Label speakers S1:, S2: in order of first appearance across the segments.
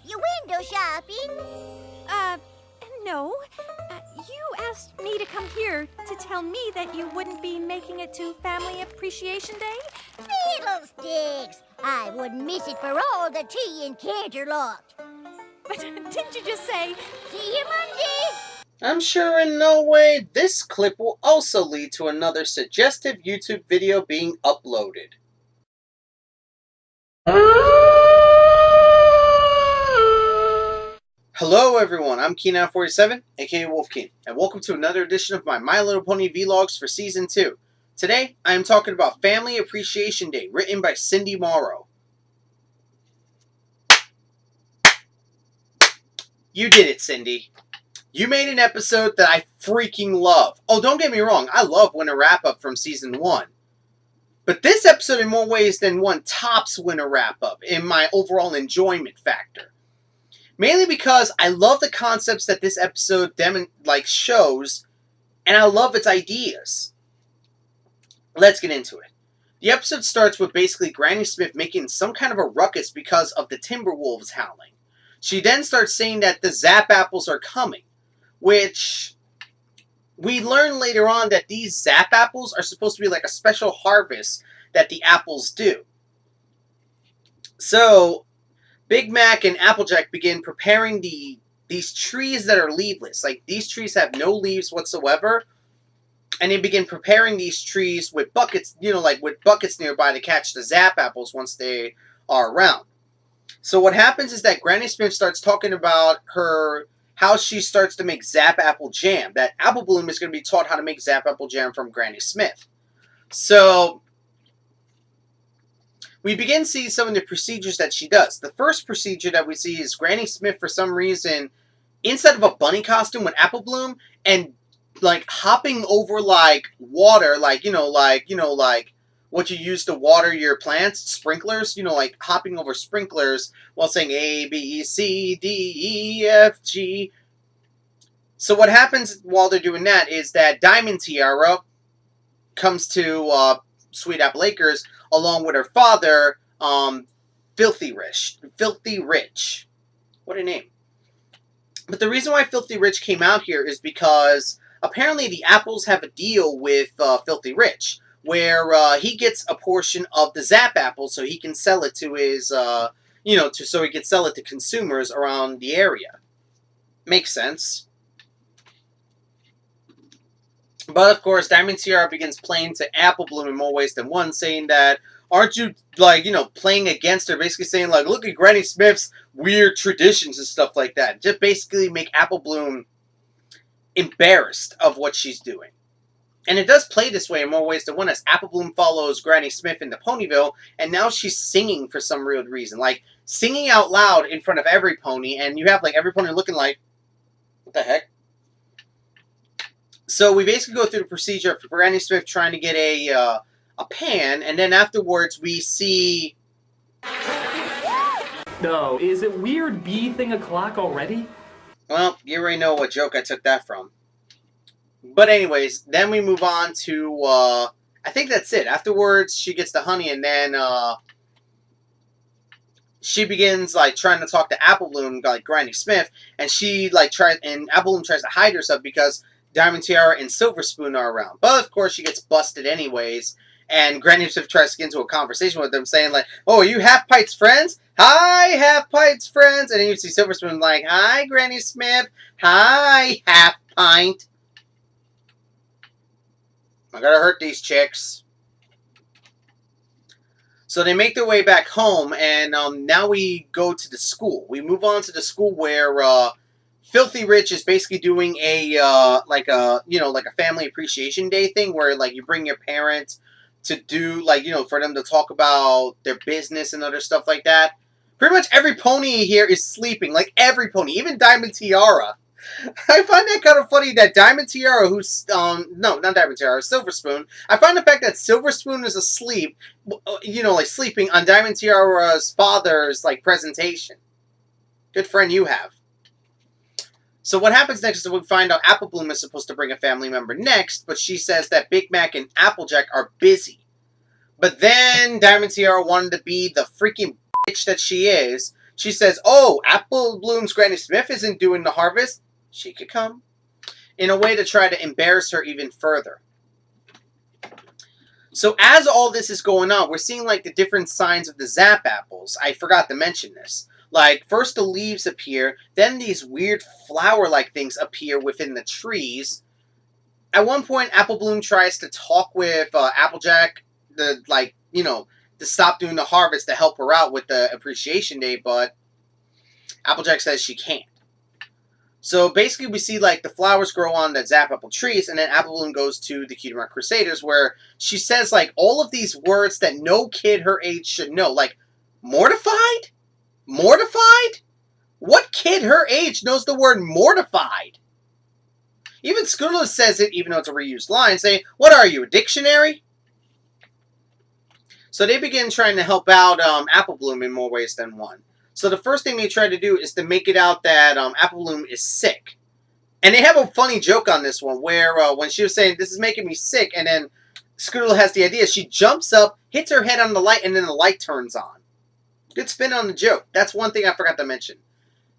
S1: You window shopping?
S2: No. You asked me to come here to tell me that you wouldn't be making it to Family Appreciation Day?
S1: Fiddlesticks! I wouldn't miss it for all the tea in Canterlot.
S2: But didn't you just say...
S1: See you Monday!
S3: I'm sure in no way this clip will also lead to another suggestive YouTube video being uploaded. Hello everyone, I'm Keen47, aka Wolfkeen, and welcome to another edition of my My Little Pony Vlogs for Season 2. Today, I am talking about Family Appreciation Day, written by Cindy Morrow. You did it, Cindy. You made an episode that I freaking love. Oh, don't get me wrong, I love Winter Wrap-Up from Season 1. But this episode, in more ways than one, tops Winter Wrap-Up in my overall enjoyment factor. Mainly because I love the concepts that this episode shows, and I love its ideas. Let's get into it. The episode starts with basically Granny Smith making some kind of a ruckus because of the Timberwolves howling. She then starts saying that the Zap Apples are coming, which we learn later on that these Zap Apples are supposed to be like a special harvest that the apples do. So Big Mac and Applejack begin preparing these trees that are leafless. Like, these trees have no leaves whatsoever. And they begin preparing these trees with buckets, with buckets nearby to catch the Zap Apples once they are around. So what happens is that Granny Smith starts talking about how she starts to make Zap Apple Jam. That Apple Bloom is going to be taught how to make Zap Apple Jam from Granny Smith. So we begin seeing some of the procedures that she does. The first procedure that we see is Granny Smith, for some reason, instead of a bunny costume with Apple Bloom, and hopping over water, what you use to water your plants, sprinklers, hopping over sprinklers while saying A, B, C, D, E, F, G. So what happens while they're doing that is that Diamond Tiara comes to Sweet Apple Acres along with her father, Filthy Rich. What a name. But the reason why Filthy Rich came out here is because apparently the apples have a deal with Filthy Rich, where he gets a portion of the Zap Apple so he can sell it to his, so he can sell it to consumers around the area. Makes sense. But, of course, Diamond Tiara begins playing to Apple Bloom in more ways than one, saying that, aren't you, playing against her, basically saying, look at Granny Smith's weird traditions and stuff like that. Just basically make Apple Bloom embarrassed of what she's doing. And it does play this way in more ways than one, as Apple Bloom follows Granny Smith into Ponyville, and now she's singing for some weird reason. Singing out loud in front of every pony, and you have, every pony looking like, what the heck? So we basically go through the procedure for Granny Smith trying to get a pan, and then afterwards we see...
S4: No, is it weird bee thing o'clock already?
S3: Well, you already know what joke I took that from. But anyways, then we move on to, I think that's it. Afterwards, she gets the honey, and then, she begins, trying to talk to Apple Bloom, Granny Smith, and she, and Apple Bloom tries to hide herself because Diamond Tiara and Silver Spoon are around. But, of course, she gets busted anyways, and Granny Smith tries to get into a conversation with them, saying, oh, are you Half-Pite's friends? Hi, Half-Pite's friends! And then you see Silver Spoon hi, Granny Smith! Hi, Half-Pint! I gotta hurt these chicks. So they make their way back home, and now we go to the school. We move on to the school where Filthy Rich is basically doing a a family appreciation day thing, where you bring your parents to do for them to talk about their business and other stuff like that. Pretty much every pony here is sleeping, every pony, even Diamond Tiara. I find that kind of funny that Diamond Tiara, who's, no, not Diamond Tiara, Silver Spoon. I find the fact that Silver Spoon is asleep, sleeping on Diamond Tiara's father's, presentation. Good friend you have. So what happens next is we find out Apple Bloom is supposed to bring a family member next, but she says that Big Mac and Applejack are busy. But then Diamond Tiara wanted to be the freaking bitch that she is. she says, oh, Apple Bloom's Granny Smith isn't doing the harvest. She could come. In a way to try to embarrass her even further. So as all this is going on, we're seeing like the different signs of the Zap apples. I forgot to mention this. Like, first the leaves appear, then these weird flower-like things appear within the trees. At one point, Apple Bloom tries to talk with Applejack, to stop doing the harvest to help her out with the Appreciation Day, but Applejack says she can't. So basically we see like the flowers grow on the Zap Apple trees, and then Apple Bloom goes to the Cutie Mark Crusaders where she says like all of these words that no kid her age should know. Like, mortified? Mortified? What kid her age knows the word mortified? Even Scootaloo says it, even though it's a reused line, saying, what are you, a dictionary? So they begin trying to help out Apple Bloom in more ways than one. So the first thing they try to do is to make it out that Apple Bloom is sick. And they have a funny joke on this one where when she was saying, this is making me sick, and then Scootaloo has the idea, she jumps up, hits her head on the light, and then the light turns on. Good spin on the joke. That's one thing I forgot to mention.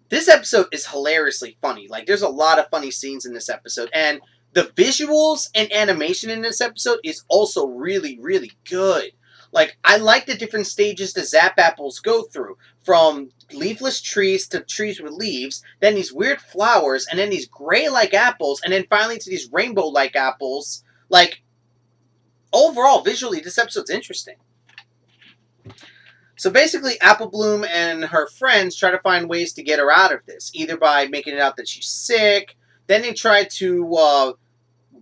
S3: This episode is hilariously funny. Like, there's a lot of funny scenes in this episode. And the visuals and animation in this episode is also really, really good. Like, I like the different stages the Zap apples go through. From leafless trees to trees with leaves, then these weird flowers, and then these gray-like apples, and then finally to these rainbow-like apples. Like, overall, visually, this episode's interesting. So basically, Apple Bloom and her friends try to find ways to get her out of this. Either by making it out that she's sick, then they try to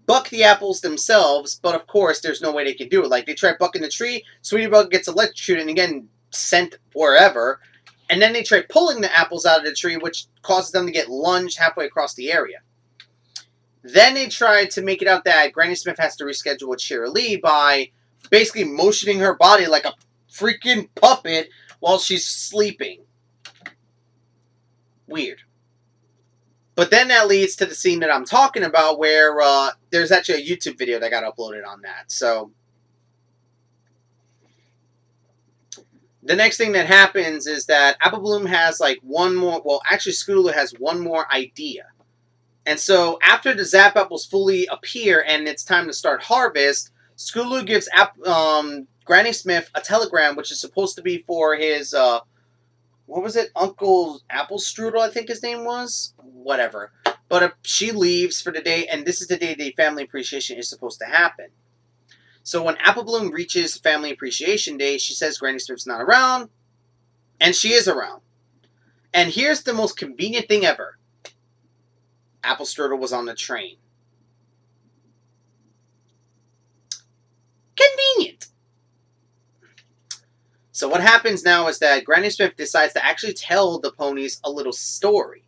S3: buck the apples themselves, but of course, there's no way they can do it. Like, they try bucking the tree, Sweetie Bug gets electrocuted and again sent wherever, and then they try pulling the apples out of the tree, which causes them to get lunged halfway across the area. Then they try to make it out that Granny Smith has to reschedule with Shira Lee by basically motioning her body like a freaking puppet while she's sleeping. Weird. But then that leads to the scene that I'm talking about where there's actually a YouTube video that got uploaded on that. So the next thing that happens is that Apple Bloom has like one more, well actually Scootaloo has one more idea. And so after the Zap apples fully appear and it's time to start harvest, Scootaloo gives Granny Smith a telegram which is supposed to be for his what was it? Uncle Apple Strudel, I think his name was? Whatever. But she leaves for the day, and this is the day the Family Appreciation is supposed to happen. So when Apple Bloom reaches Family Appreciation Day, she says Granny Smith's not around, and she is around. And here's the most convenient thing ever. Apple Strudel was on the train. Convenient! So what happens now is that Granny Smith decides to actually tell the ponies a little story.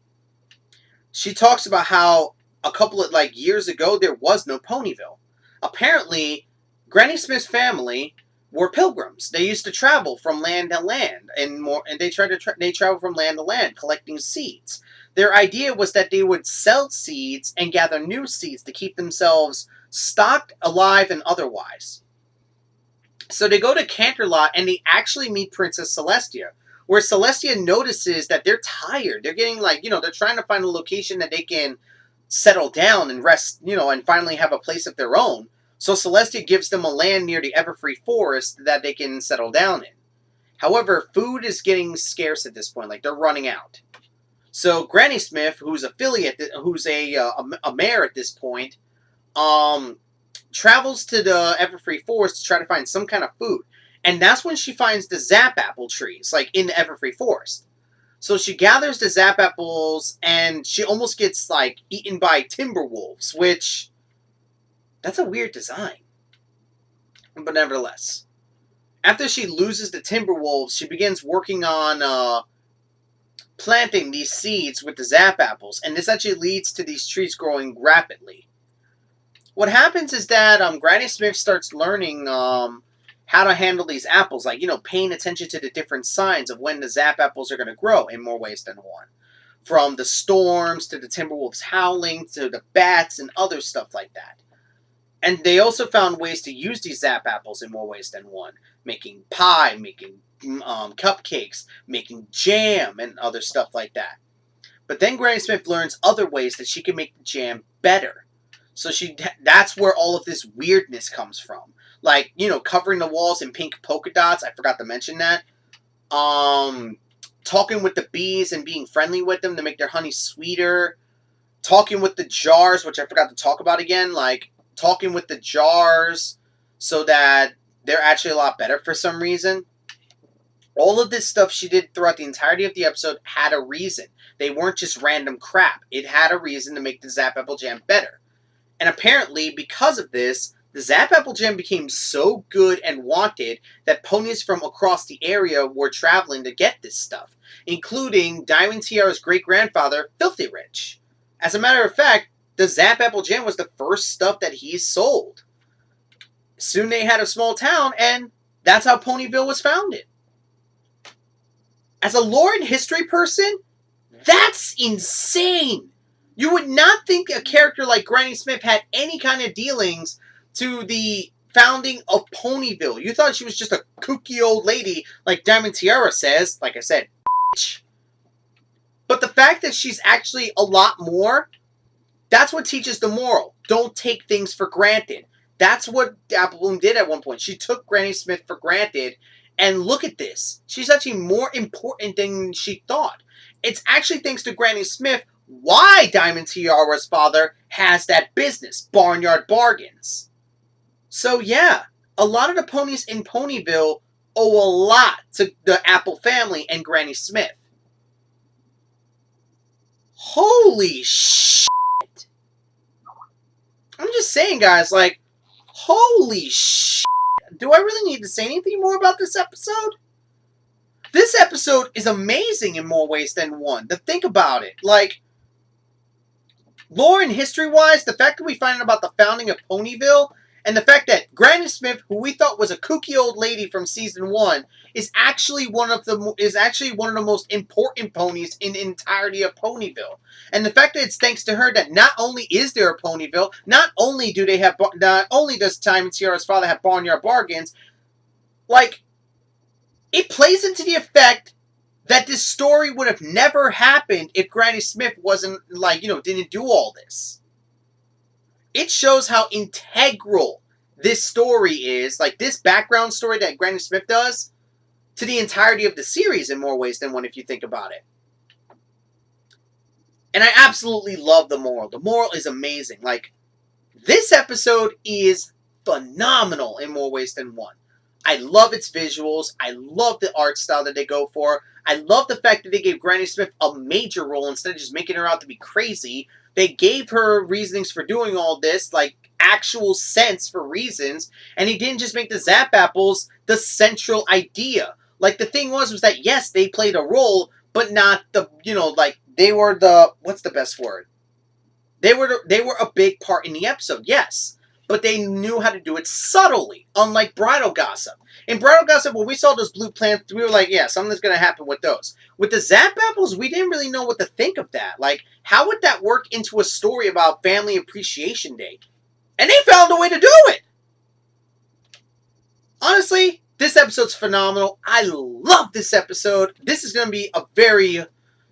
S3: She talks about how a couple of years ago there was no Ponyville. Apparently, Granny Smith's family were pilgrims. They used to travel from land to land, and they travel from land to land collecting seeds. Their idea was that they would sell seeds and gather new seeds to keep themselves stocked, alive, and otherwise. So they go to Canterlot and they actually meet Princess Celestia, where Celestia notices that they're tired. They're getting they're trying to find a location that they can settle down and rest, and finally have a place of their own. So Celestia gives them a land near the Everfree Forest that they can settle down in. However, food is getting scarce at this point, they're running out. So Granny Smith, who's a mayor at this point, travels to the Everfree Forest to try to find some kind of food. And that's when she finds the Zap apple trees, in the Everfree Forest. So she gathers the Zap apples, and she almost gets, eaten by timber wolves, which, that's a weird design. But nevertheless. After she loses the timber wolves, she begins working on, planting these seeds with the Zap apples, and this actually leads to these trees growing rapidly. What happens is that Granny Smith starts learning how to handle these apples, paying attention to the different signs of when the Zap apples are going to grow in more ways than one. From the storms to the Timberwolves howling to the bats and other stuff like that. And they also found ways to use these Zap apples in more ways than one. Making pie, making cupcakes, making jam, and other stuff like that. But then Granny Smith learns other ways that she can make the jam better. So that's where all of this weirdness comes from. Like, covering the walls in pink polka dots. I forgot to mention that. Talking with the bees and being friendly with them to make their honey sweeter. Talking with the jars, which I forgot to talk about again. Like, talking with the jars so that they're actually a lot better for some reason. All of this stuff she did throughout the entirety of the episode had a reason. They weren't just random crap. It had a reason to make the Zap Apple Jam better. And apparently, because of this, the Zap Apple Jam became so good and wanted that ponies from across the area were traveling to get this stuff, including Diamond Tiara's great-grandfather, Filthy Rich. As a matter of fact, the Zap Apple Jam was the first stuff that he sold. Soon they had a small town, and that's how Ponyville was founded. As a lore and history person, that's insane! You would not think a character like Granny Smith had any kind of dealings to the founding of Ponyville. You thought she was just a kooky old lady, like Diamond Tiara says. Like I said, bitch. But the fact that she's actually a lot more, that's what teaches the moral. Don't take things for granted. That's what Apple Bloom did at one point. She took Granny Smith for granted, and look at this. She's actually more important than she thought. It's actually thanks to Granny Smith why Diamond Tiara's father has that business, Barnyard Bargains. So yeah, a lot of the ponies in Ponyville owe a lot to the Apple family and Granny Smith. Holy shit! I'm just saying, guys, like, holy shit! Do I really need to say anything more about this episode? This episode is amazing in more ways than one. To think about it, like, lore and history-wise, the fact that we find out about the founding of Ponyville, and the fact that Granny Smith, who we thought was a kooky old lady from season 1, is actually one of the most important ponies in the entirety of Ponyville. And the fact that it's thanks to her that not only is there a Ponyville, not only does Time and Tiara's father have Barnyard Bargains, like, it plays into the effect that this story would have never happened if Granny Smith wasn't, like, didn't do all this. It shows how integral this story is, like, this background story that Granny Smith does, to the entirety of the series in more ways than one if you think about it. And I absolutely love the moral. The moral is amazing. Like, this episode is phenomenal in more ways than one. I love its visuals. I love the art style that they go for. I love the fact that they gave Granny Smith a major role instead of just making her out to be crazy. They gave her reasonings for doing all this, like actual sense for reasons, and he didn't just make the Zap Apples the central idea. Like, the thing was that, yes, they played a role, but not the, like, they were the, what's the best word? They were a big part in the episode, yes. But they knew how to do it subtly, unlike Bridal Gossip. In Bridal Gossip, when we saw those blue plants, we were like, yeah, something's going to happen with those. With the Zap Apples, we didn't really know what to think of that. Like, how would that work into a story about Family Appreciation Day? And they found a way to do it! Honestly, this episode's phenomenal. I love this episode. This is going to be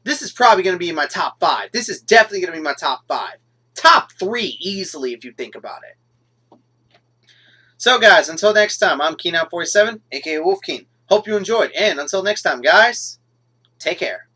S3: this is probably going to be in my top 5. This is definitely going to be my top 5. Top 3, easily, if you think about it. So, guys, until next time, I'm Keen47, aka Wolfkeen. Hope you enjoyed, and until next time, guys, take care.